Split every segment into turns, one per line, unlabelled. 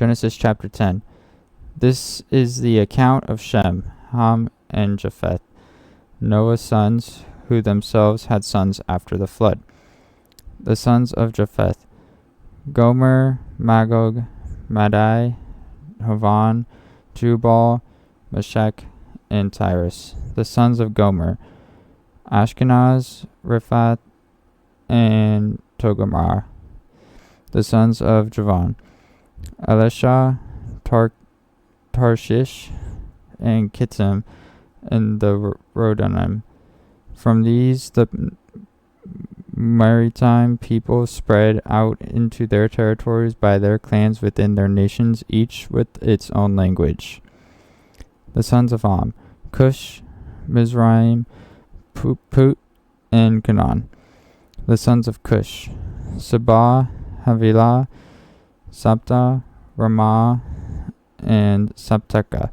Genesis chapter 10. This is the account of Shem, Ham, and Japheth, Noah's sons, who themselves had sons after the flood. The sons of Japheth: Gomer, Magog, Madai, Havan, Jubal, Meshech, and Tyrus. The sons of Gomer: Ashkenaz, Riphath, and Togarmah. The sons of Javan: Elisha, Tarshish, and Kittim, and the Rodanim. From these the maritime people spread out into their territories by their clans within their nations, each with its own language. The sons of Ham: Cush, Mizraim, Put, and Canaan. The sons of Cush: Seba, Havilah, Sabta, Ramah, and Sabteka.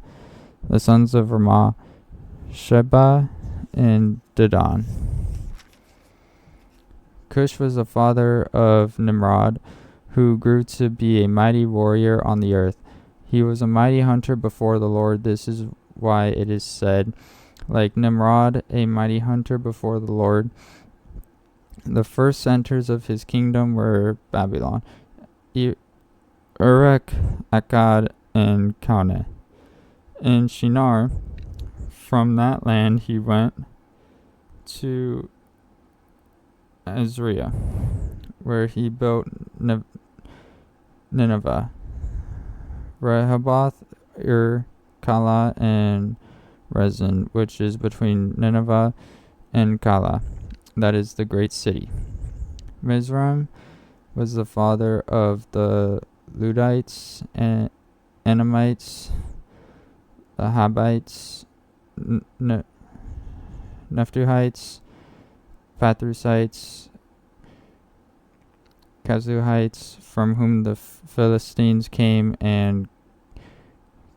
The sons of Ramah: Sheba and Dedan. Cush was the father of Nimrod, who grew to be a mighty warrior on the earth. He was a mighty hunter before the Lord. This is why it is said, like Nimrod, a mighty hunter before the Lord. The first centers of his kingdom were Babylon, Uruk, Akkad, and Calneh. In Shinar, from that land he went to Azria, where he built Nineveh, Rehoboth, Kala, and Rezin, which is between Nineveh and Kala, that is the great city. Mizraim was the father of the Ludites, and Enamites, the Habites, Nephtuhites, Patrusites, Kazuhites, from whom the Philistines came, and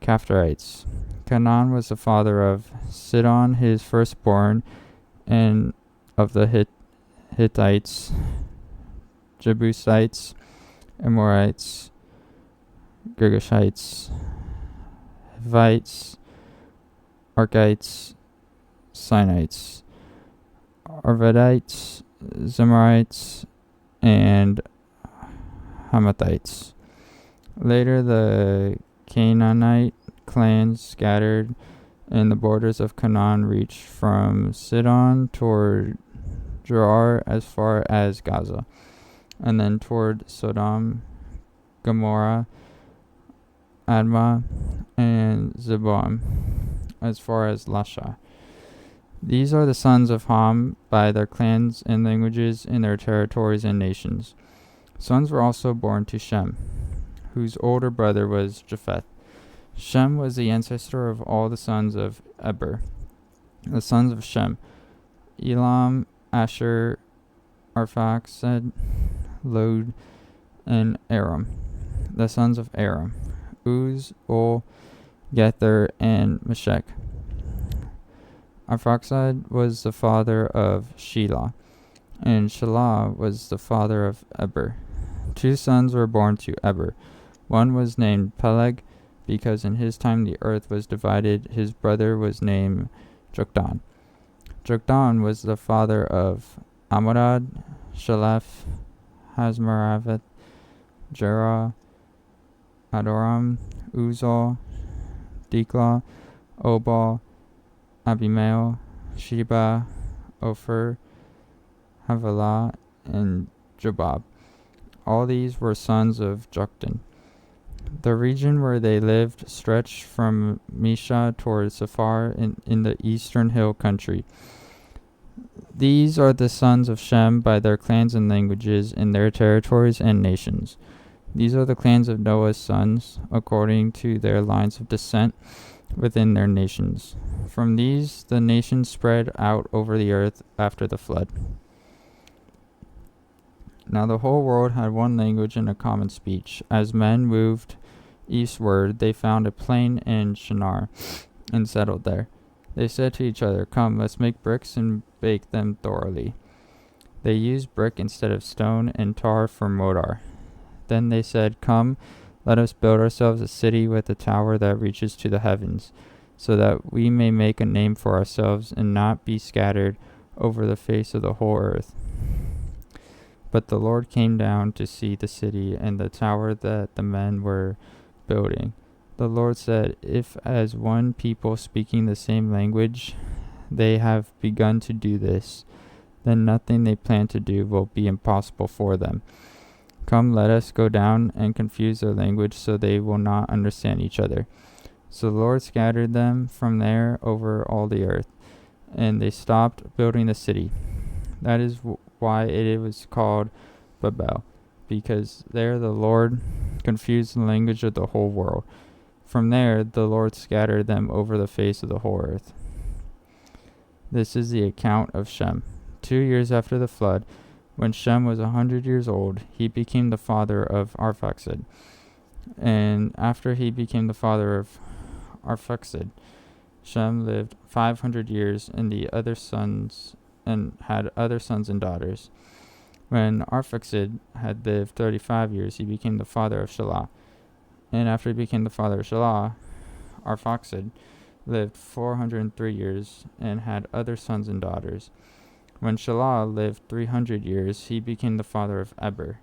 Caphtorites. Canaan was the father of Sidon, his firstborn, and of the Hittites, Jebusites, Amorites, Girgashites, Hivites, Archites, Sinites, Arvadites, Zemarites, and Hamathites. Later the Canaanite clans scattered, and the borders of Canaan reached from Sidon toward Gerar as far as Gaza, and then toward Sodom, Gomorrah, Admah, and Zeboim as far as Lasha. These are the sons of Ham by their clans and languages in their territories and nations. Sons were also born to Shem, whose older brother was Japheth. Shem was the ancestor of all the sons of Eber. The sons of Shem: Elam, Asher, Arphaxad, Lod, and Aram. The sons of Aram: Uz, Ol, Gether, and Meshech. Arphaxad was the father of Shelah, and Shelah was the father of Eber. 2 sons were born to Eber. One was named Peleg, because in his time the earth was divided. His brother was named Joktan. Joktan was the father of Amorad, Shalef, Hazmaraveth, Jerah, Adoram, Uzal, Diklah, Obal, Abimael, Sheba, Ophir, Havilah, and Jobab. All these were sons of Joktan. The region where they lived stretched from Misha toward Sephar in the eastern hill country. These are the sons of Shem by their clans and languages in their territories and nations. These are the clans of Noah's sons, according to their lines of descent within their nations. From these the nations spread out over the earth after the flood. Now the whole world had one language and a common speech. As men moved eastward, they found a plain in Shinar and settled there. They said to each other, "Come, let's make bricks and bake them thoroughly." They used brick instead of stone and tar for mortar. Then they said, "Come, Let us build ourselves a city with a tower that reaches to the heavens, so that we may make a name for ourselves and not be scattered over the face of the whole earth." But the Lord came down to see the city and the tower that the men were building. The Lord said, "If as one people speaking the same language they have begun to do this, then nothing they plan to do will be impossible for them. Come, let us go down and confuse their language so they will not understand each other." So the Lord scattered them from there over all the earth, and they stopped building the city. That is why it was called Babel, because there the Lord confused the language of the whole world. From there the Lord scattered them over the face of the whole earth. This is the account of Shem. 2 years after the flood, when Shem was 100 years old, he became the father of Arphaxad. And after he became the father of Arphaxad, Shem lived 500 years and had other sons and daughters. When Arphaxad had lived 35 years, he became the father of Shelah. And after he became the father of Shelah, Arphaxad lived 403 years and had other sons and daughters. When Shelah lived 300 years, he became the father of Eber.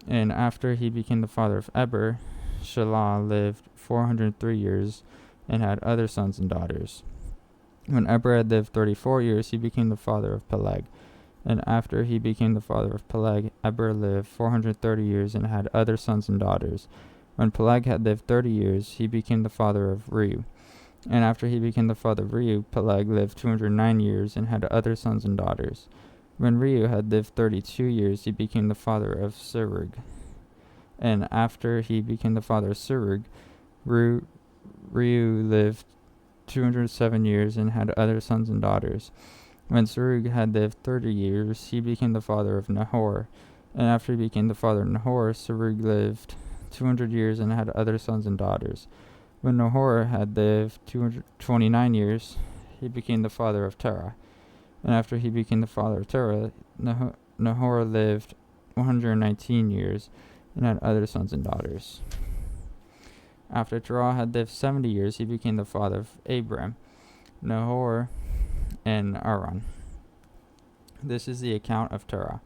And after he became the father of Eber, Shelah lived 403 years and had other sons and daughters. When Eber had lived 34 years, he became the father of Peleg. And after he became the father of Peleg, Eber lived 430 years and had other sons and daughters. When Peleg had lived 30 years, he became the father of Reu. And after he became the father of Reu, Peleg lived 209 years and had other sons and daughters. When Reu had lived 32 years, he became the father of Serug. And after he became the father of Serug, Reu lived 207 years and had other sons and daughters. When Serug had lived 30 years, he became the father of Nahor. And after he became the father of Nahor, Serug lived 200 years and had other sons and daughters. When Nahor had lived 229 years, he became the father of Terah. And after he became the father of Terah, Nahor lived 119 years and had other sons and daughters. After Terah had lived 70 years, he became the father of Abram, Nahor, and Haran. This is the account of Terah.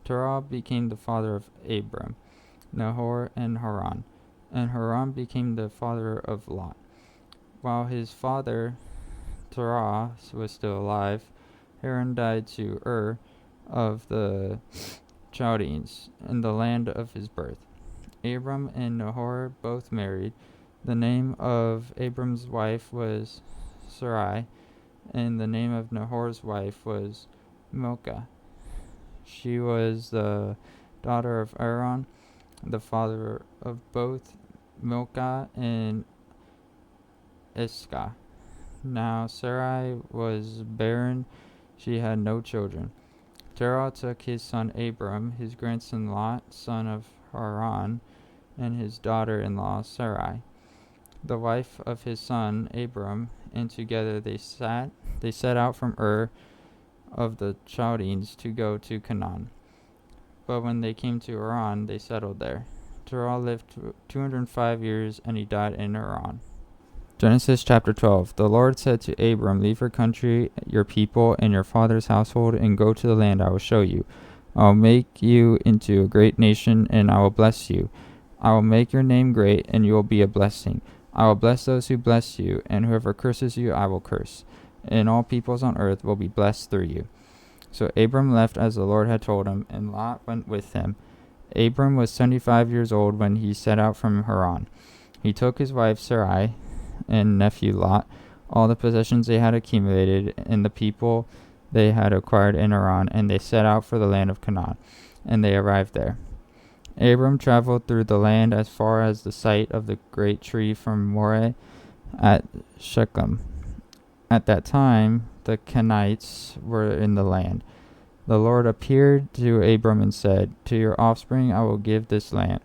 Terah became the father of Abram, Nahor, and Haran. And Haran became the father of Lot. While his father Terah was still alive, Haran died to Ur of the Chaldeans in the land of his birth. Abram and Nahor both married. The name of Abram's wife was Sarai, and the name of Nahor's wife was Milcah. She was the daughter of Aaron, the father of both Milcah and Iscah. Now Sarai was barren, she had no children. Terah took his son Abram, his grandson Lot, son of Haran, and his daughter-in-law Sarai, the wife of his son Abram, and together they set out from Ur of the Chaldeans to go to Canaan. But when they came to Haran, they settled there. Terah lived 205 years, and he died in Haran. Genesis chapter 12. The Lord said to Abram, "Leave your country, your people, and your father's household, and go to the land I will show you. I will make you into a great nation, and I will bless you. I will make your name great, and you will be a blessing. I will bless those who bless you, and whoever curses you I will curse. And all peoples on earth will be blessed through you." So Abram left as the Lord had told him, and Lot went with him. Abram was 75 years old when he set out from Haran. He took his wife Sarai and nephew Lot, all the possessions they had accumulated, and the people they had acquired in Haran, and they set out for the land of Canaan, and they arrived there. Abram traveled through the land as far as the site of the great tree from Moreh at Shechem. At that time, the Kenites were in the land. The Lord appeared to Abram and said, "To your offspring I will give this land."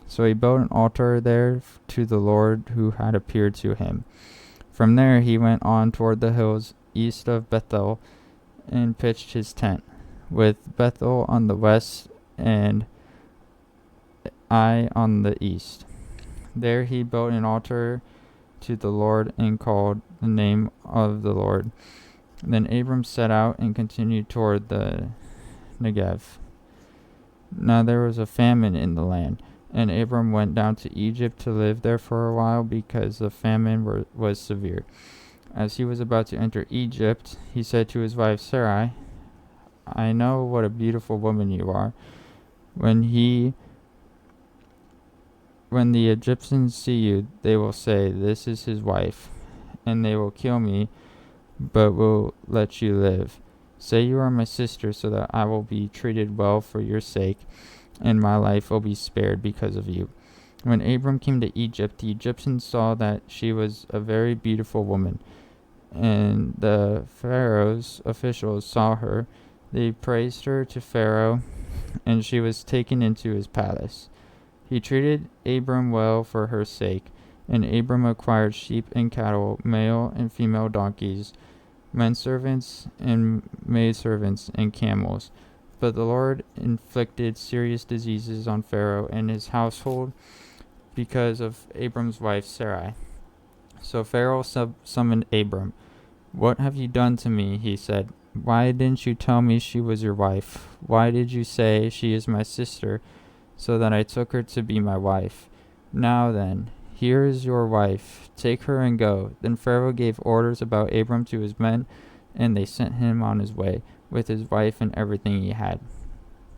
So he built an altar there to the Lord who had appeared to him. From there he went on toward the hills east of Bethel and pitched his tent, with Bethel on the west and Ai on the east. There he built an altar to the Lord and called the name of the Lord. Then Abram set out and continued toward the Negev. Now there was a famine in the land, and Abram went down to Egypt to live there for a while because the famine was severe. As he was about to enter Egypt, he said to his wife Sarai, I know what a beautiful woman you are. When the Egyptians see you, they will say, This is his wife, and they will kill me, but will let you live. Say you are my sister, so that I will be treated well for your sake, and my life will be spared because of you. When Abram came to Egypt, the Egyptians saw that she was a very beautiful woman, and the Pharaoh's officials saw her. They praised her to Pharaoh, and she was taken into his palace. He treated Abram well for her sake, and Abram acquired sheep and cattle, male and female donkeys, menservants and maidservants, and camels. But the Lord inflicted serious diseases on Pharaoh and his household because of Abram's wife Sarai. So Pharaoh summoned Abram. What have you done to me? He said. Why didn't you tell me she was your wife? Why did you say she is my sister, so that I took her to be my wife? Now then, here is your wife. Take her and go. Then Pharaoh gave orders about Abram to his men, and they sent him on his way, with his wife and everything he had.